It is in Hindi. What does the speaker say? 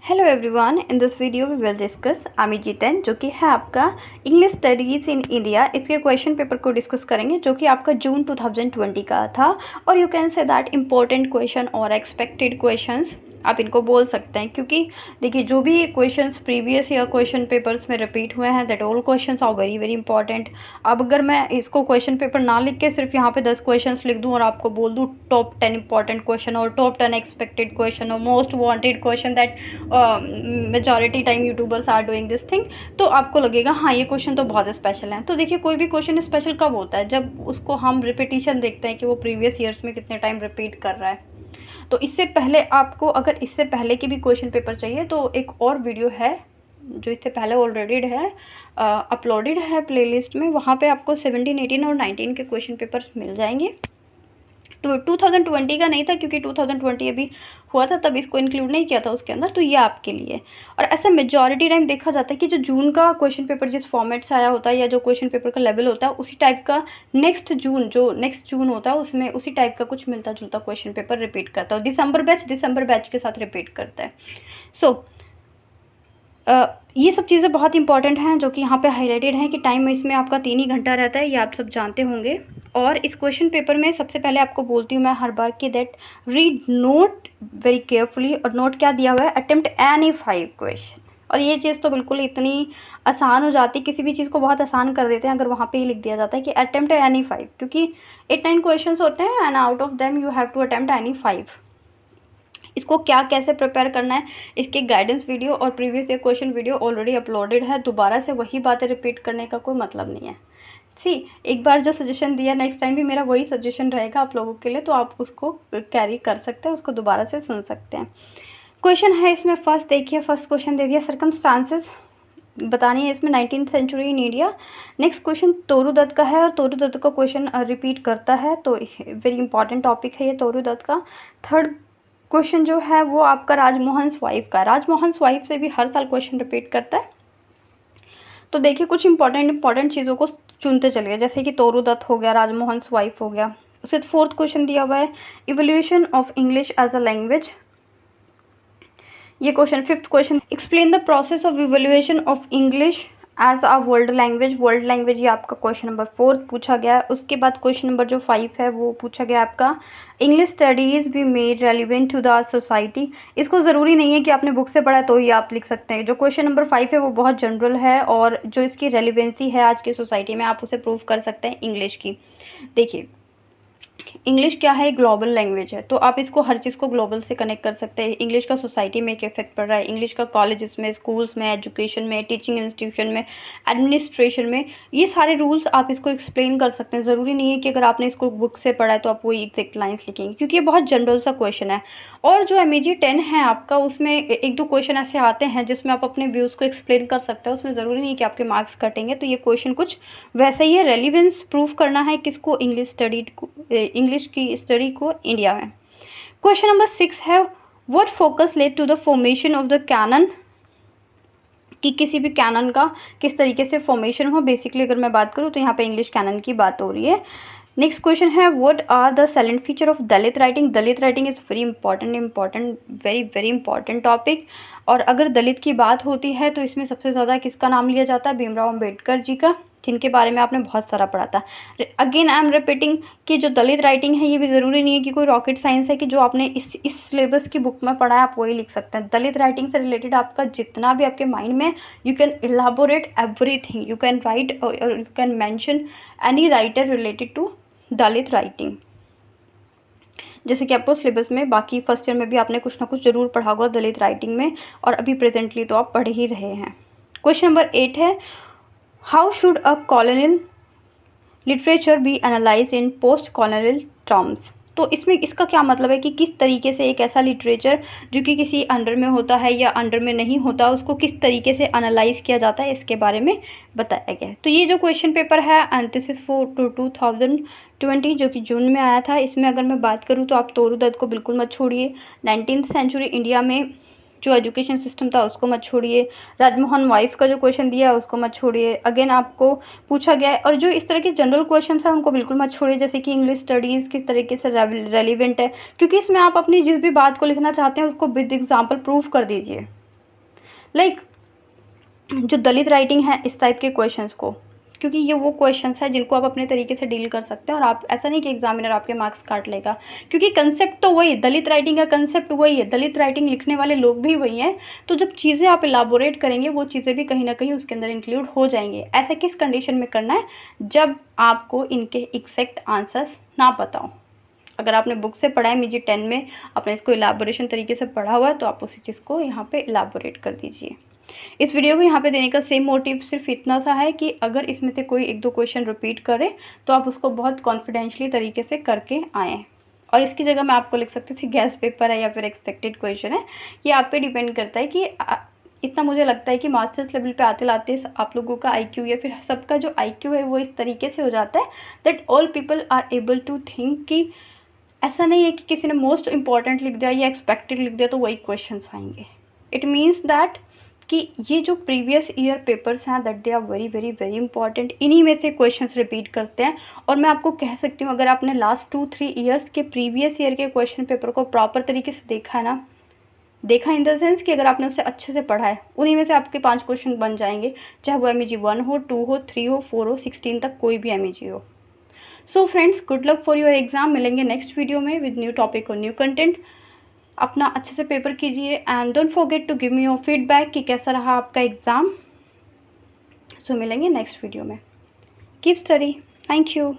Hello everyone, in this video we will discuss AMG10 जो कि है आपका इंग्लिश स्टडीज़ इन इंडिया। इसके क्वेश्चन पेपर को डिस्कस करेंगे जो कि आपका जून 2020 का था। और you can say that important question और एक्सपेक्टेड क्वेश्चंस आप इनको बोल सकते हैं, क्योंकि देखिए जो भी क्वेश्चंस प्रीवियस ईयर क्वेश्चन पेपर्स में रिपीट हुए हैं that all questions are very very important. अब अगर मैं इसको क्वेश्चन पेपर ना लिख के सिर्फ यहाँ पे 10 क्वेश्चंस लिख दूँ और आपको बोल दूँ टॉप 10 इंपॉर्टेंट क्वेश्चन और टॉप 10 एक्सपेक्टेड क्वेश्चन और most wanted question that majority time YouTubers are doing this thing, तो आपको लगेगा हाँ ये क्वेश्चन तो बहुत स्पेशल है। तो देखिए कोई भी क्वेश्चन स्पेशल कब होता है, जब उसको हम रिपीटिशन देखते हैं कि वो प्रीवियस ईयर्स में कितने टाइम रिपीट कर रहा है। तो इससे पहले आपको, अगर इससे पहले की भी क्वेश्चन पेपर चाहिए तो एक और वीडियो है जो इससे पहले ऑलरेडी है, अपलोडेड है प्लेलिस्ट में। वहाँ पे आपको 17, 18 और 19 के क्वेश्चन पेपर्स मिल जाएंगे। तो 2020 का नहीं था क्योंकि 2020 अभी हुआ था, तब इसको इंक्लूड नहीं किया था उसके अंदर, तो ये आपके लिए। और ऐसा मेजॉरिटी टाइम देखा जाता है कि जो जून का क्वेश्चन पेपर जिस फॉर्मेट से आया होता है या जो क्वेश्चन पेपर का लेवल होता है उसी टाइप का नेक्स्ट जून होता है उसमें उसी टाइप का कुछ मिलता जुलता क्वेश्चन पेपर रिपीट करता है। दिसंबर बैच के साथ रिपीट करता है। सो ये सब चीज़ें बहुत इंपॉर्टेंट हैं जो कि यहाँ पे हाईलाइटेड हैं कि टाइम इसमें आपका 3 ही घंटा रहता है, ये आप सब जानते होंगे। और इस क्वेश्चन पेपर में सबसे पहले आपको बोलती हूँ मैं हर बार कि that read note very carefully. और नोट क्या दिया हुआ है, अटेम्प्ट एनी 5 क्वेश्चन। और ये चीज़ तो बिल्कुल इतनी आसान हो जाती, किसी भी चीज़ को बहुत आसान कर देते हैं अगर वहाँ पे ही लिख दिया जाता है कि अटेम्प्ट एनी 5, क्योंकि 8-9 क्वेश्चन होते हैं and out of them you have to attempt any 5। इसको क्या कैसे प्रिपेयर करना है, इसके गाइडेंस वीडियो और previous year question video already uploaded है। दोबारा से वही बातें रिपीट करने का कोई मतलब नहीं है। एक बार जो सजेशन दिया नेक्स्ट टाइम भी मेरा वही सजेशन रहेगा आप लोगों के लिए, तो आप उसको कैरी कर सकते हैं, उसको दोबारा से सुन सकते हैं। क्वेश्चन है इसमें फर्स्ट, देखिए फर्स्ट क्वेश्चन दे दिया, सर्कमस्टांसेस बतानी है इसमें 19th century in India. Next question Toru Dutt का है और तोरू दत्त का क्वेश्चन रिपीट करता है, तो वेरी इंपॉर्टेंट टॉपिक है ये तोरू दत्त का। थर्ड क्वेश्चन जो है वो आपका राजमोहन स्वाइफ का। राजमोहन स्वाइफ से भी हर साल क्वेश्चन रिपीट करता है। तो देखिए कुछ इंपॉर्टेंट चीज़ों को चुनते चलिए, जैसे कि तोरू दत्त हो गया, राजमोहन स्वाइफ हो गया। उसके फोर्थ क्वेश्चन दिया हुआ है evolution of English as a language, ये question. Fifth question explain the process of evolution of English as a world language. World language ये आपका क्वेश्चन नंबर 4 पूछा गया है। उसके बाद क्वेश्चन नंबर जो 5 है वो पूछा गया आपका English studies be made relevant to the society. इसको ज़रूरी नहीं है कि आपने बुक से पढ़ा है तो ही आप लिख सकते हैं। जो क्वेश्चन नंबर 5 है वो बहुत जनरल है और जो इसकी रेलिवेंसी है आज की सोसाइटी में आप उसे प्रूव कर सकते हैं इंग्लिश की। देखिए इंग्लिश क्या है, ग्लोबल लैंग्वेज है, तो आप इसको हर चीज़ को ग्लोबल से कनेक्ट कर सकते हैं। इंग्लिश का सोसाइटी में क्या इफेक्ट पड़ रहा है, इंग्लिश का कॉलेजेस में, स्कूल्स में, एजुकेशन में, टीचिंग इंस्टीट्यूशन में, एडमिनिस्ट्रेशन में, ये सारे रूल्स आप इसको एक्सप्लेन कर सकते हैं। ज़रूरी नहीं है कि अगर आपने इसको बुक से पढ़ा है तो आप वही एग्जैक्ट लाइन्स लिखेंगे, क्योंकि ये बहुत जनरल सा क्वेश्चन है। और जो MEG 10 है आपका, उसमें 1-2 क्वेश्चन ऐसे आते हैं जिसमें आप अपने व्यूज़ को एक्सप्लेन कर सकते हैं, उसमें ज़रूरी नहीं है कि आपके मार्क्स कटेंगे। तो ये क्वेश्चन कुछ वैसे ही है, रेलिवेंस प्रूव करना है किसको, इंग्लिश की स्टडी को इंडिया में। क्वेश्चन नंबर 6 है what focus led to the formation of the canon, कि किसी भी कैनन का किस तरीके से फॉर्मेशन हो। बेसिकली अगर मैं बात करूँ तो यहाँ पे इंग्लिश कैनन की बात हो रही है। नेक्स्ट क्वेश्चन है what are the silent feature of Dalit writing. Dalit writing is very very important topic. और अगर दलित की बात होती है तो इसमें सबसे ज़्यादा किसका नाम लिया जाता है, भीमराव अम्बेडकर जी का, जिनके बारे में आपने बहुत सारा पढ़ा था। अगेन आई एम रिपीटिंग कि जो दलित राइटिंग है ये भी ज़रूरी नहीं है कि कोई रॉकेट साइंस है कि जो आपने इस सिलेबस की बुक में पढ़ा है आप वही लिख सकते हैं। दलित राइटिंग से रिलेटेड आपका जितना भी आपके माइंड में, you can elaborate everything, you can write और you can mention any writer related to Dalit writing. जैसे कि आपको सिलेबस में बाकी फर्स्ट ईयर में भी आपने कुछ ना कुछ ज़रूर पढ़ा होगा दलित राइटिंग में, और अभी प्रेजेंटली तो आप पढ़ ही रहे हैं। क्वेश्चन नंबर 8 है how should a colonial literature be analyse in post colonial terms. तो इसमें इसका क्या मतलब है कि किस तरीके से एक ऐसा लिटरेचर जो कि किसी अंडर में होता है या अंडर में नहीं होता उसको किस तरीके से एनालाइज किया जाता है, इसके बारे में बताया गया है। तो ये जो क्वेश्चन पेपर है एंड दिस इज़ फॉर 2020 जो कि जून में आया था। इसमें अगर मैं बात करूँ तो आप तोरू दत्त को बिल्कुल मत छोड़िए। 19th सेंचुरी इंडिया में जो एजुकेशन सिस्टम था उसको मत छोड़िए। राजमोहन वाइफ का जो क्वेश्चन दिया है उसको मत छोड़िए, अगेन आपको पूछा गया है। और जो इस तरह के जनरल क्वेश्चन हैं उनको बिल्कुल मत छोड़िए, जैसे कि इंग्लिश स्टडीज़ किस तरीके से रेलिवेंट है, क्योंकि इसमें आप अपनी जिस भी बात को लिखना चाहते हैं उसको विद एग्जाम्पल प्रूफ कर दीजिए। लाइक जो दलित राइटिंग है इस टाइप के क्वेश्चंस को, क्योंकि ये वो क्वेश्चंस है जिनको आप अपने तरीके से डील कर सकते हैं और आप ऐसा नहीं कि एग्जामिनर आपके मार्क्स काट लेगा, क्योंकि कंसेप्ट तो वही, दलित राइटिंग का कंसेप्ट वही है, दलित राइटिंग लिखने वाले लोग भी वही हैं। तो जब चीज़ें आप इलाबोरेट करेंगे वो चीज़ें भी कहीं ना कहीं उसके अंदर इंक्लूड हो जाएंगे। ऐसा किस कंडीशन में करना है, जब आपको इनके एग्जैक्ट आंसर्स ना पता हो। अगर आपने बुक से पढ़ा है मीजिए 10 में, आपने इसको इलाबोरेशन तरीके से पढ़ा हुआ है, तो आप उसी चीज़ को यहाँ पे इलाबोरेट कर दीजिए। इस वीडियो को यहाँ पे देने का सेम मोटिव सिर्फ इतना सा है कि अगर इसमें से कोई 1-2 क्वेश्चन रिपीट करे तो आप उसको बहुत कॉन्फिडेंशली तरीके से करके आएँ। और इसकी जगह मैं आपको लिख सकती थी गैस पेपर है या फिर एक्सपेक्टेड क्वेश्चन है, ये आप पे डिपेंड करता है कि इतना मुझे लगता है कि मास्टर्स लेवल पे आते लाते आप लोगों का IQ या फिर सबका जो IQ है वो इस तरीके से हो जाता है that all people are able to think कि ऐसा नहीं है कि किसी ने मोस्ट इंपॉर्टेंट लिख दिया या एक्सपेक्टेड लिख दिया तो वही क्वेश्चंस आएंगे। इट मीन्स दैट कि ये जो प्रीवियस ईयर पेपर्स हैं that they are very very very important, इन्हीं में से क्वेश्चंस रिपीट करते हैं। और मैं आपको कह सकती हूँ, अगर आपने लास्ट 2-3 ईयर्स के प्रीवियस ईयर के क्वेश्चन पेपर को प्रॉपर तरीके से देखा है ना, देखा इन द सेंस कि अगर आपने उसे अच्छे से पढ़ा है, उन्हीं में से आपके 5 क्वेश्चन बन जाएंगे, चाहे वो MEG 1 हो, 2 हो, 3 हो, 4 हो, 16 तक कोई भी MEG हो। So friends, good luck for your exam. मिलेंगे नेक्स्ट वीडियो में विद न्यू टॉपिक और न्यू कंटेंट। अपना अच्छे से पेपर कीजिए and don't forget to give me your feedback कि कैसा रहा आपका एग्ज़ाम। सो मिलेंगे नेक्स्ट वीडियो में। Keep study. Thank you.